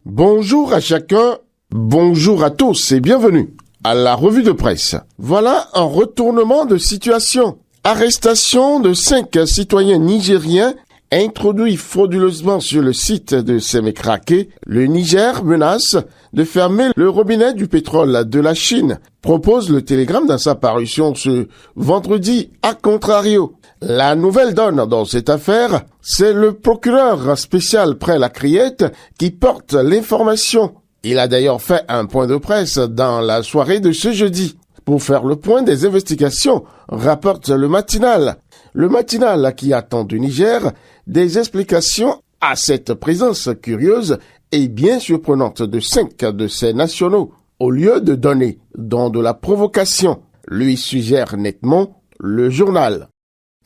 Bonjour à chacun, bonjour à tous et bienvenue à la revue de presse. Voilà un retournement de situation. Arrestation de 5 citoyens nigériens introduits frauduleusement sur le site de Sémékraké. Le Niger menace de fermer le robinet du pétrole de la Chine, propose le Télégramme dans sa parution ce vendredi. À contrario, la nouvelle donne dans cette affaire, c'est le procureur spécial près la Criette qui porte l'information. Il a d'ailleurs fait un point de presse dans la soirée de ce jeudi pour faire le point des investigations, rapporte le matinal. Le matinal qui attend du Niger des explications à cette présence curieuse et bien surprenante de 5 de ses nationaux, au lieu de donner dans de la provocation, lui suggère nettement le journal.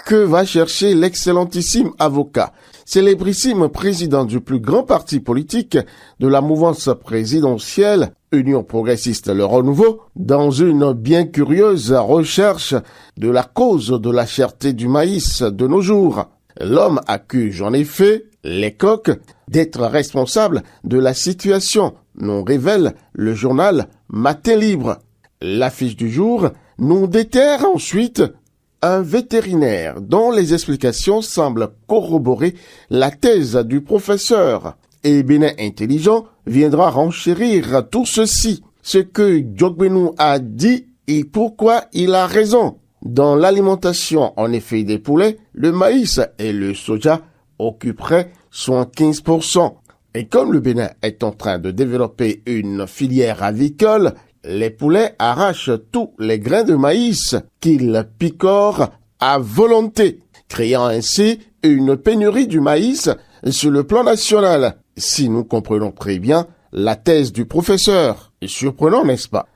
Que va chercher l'excellentissime avocat, célébrissime président du plus grand parti politique de la mouvance présidentielle, Union progressiste Le Renouveau, dans une bien curieuse recherche de la cause de la cherté du maïs de nos jours? L'homme accuse en effet les coqs d'être responsable de la situation, nous révèle le journal Matin Libre. L'affiche du jour nous déterre ensuite un vétérinaire dont les explications semblent corroborer la thèse du professeur. Et Bénin Intelligent viendra renchérir tout ceci, ce que Diogbenou a dit et pourquoi il a raison. Dans l'alimentation en effet des poulets, le maïs et le soja occuperaient 75%. Et comme le Bénin est en train de développer une filière avicole, les poulets arrachent tous les grains de maïs qu'ils picorent à volonté, créant ainsi une pénurie du maïs sur le plan national. Si nous comprenons très bien la thèse du professeur. Surprenant, n'est-ce pas?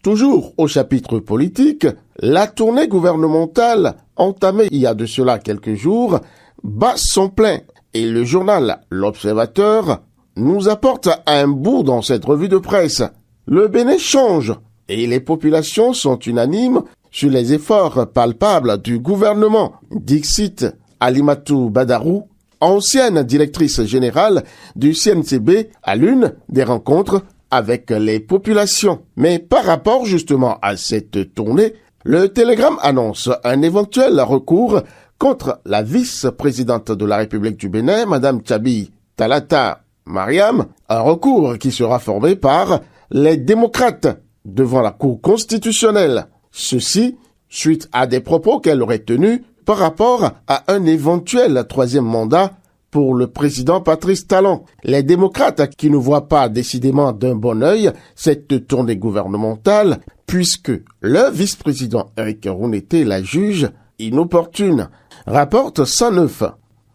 Toujours au chapitre politique, la tournée gouvernementale entamée il y a de cela quelques jours bat son plein et le journal L'Observateur nous apporte un bout dans cette revue de presse. Le Bénin change et les populations sont unanimes sur les efforts palpables du gouvernement. Dixit Alimatou Badarou, ancienne directrice générale du CNCB, à l'une des rencontres avec les populations. Mais par rapport justement à cette tournée, le Télégramme annonce un éventuel recours contre la vice-présidente de la République du Bénin, Madame Tchabi Talata Mariam, un recours qui sera formé par les démocrates devant la Cour constitutionnelle. Ceci suite à des propos qu'elle aurait tenus par rapport à un éventuel 3e mandat pour le président Patrice Talon. Les démocrates qui ne voient pas décidément d'un bon œil cette tournée gouvernementale puisque le vice-président Eric Rouneté la juge inopportune, rapporte 109.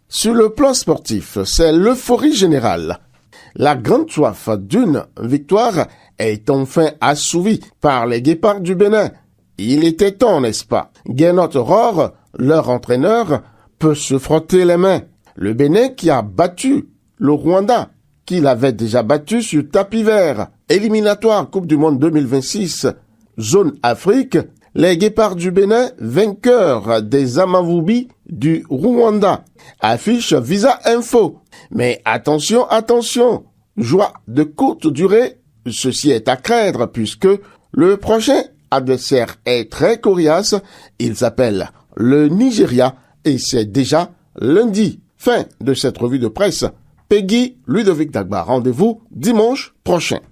Sur le plan sportif, c'est l'euphorie générale. La grande soif d'une victoire est enfin assouvie par les guépards du Bénin. Il était temps, n'est-ce pas? Gernot Rohr, leur entraîneur, peut se frotter les mains. Le Bénin qui a battu le Rwanda, qu'il avait déjà battu sur tapis vert. Éliminatoire Coupe du Monde 2026, zone Afrique, les guépards du Bénin, vainqueurs des Amavubi du Rwanda. Affiche Visa Info. Mais attention, attention, joie de courte durée, ceci est à craindre puisque le prochain adversaire est très coriace, il s'appelle le Nigeria et c'est déjà lundi. Fin de cette revue de presse. Peggy Ludovic Dagba, rendez-vous dimanche prochain.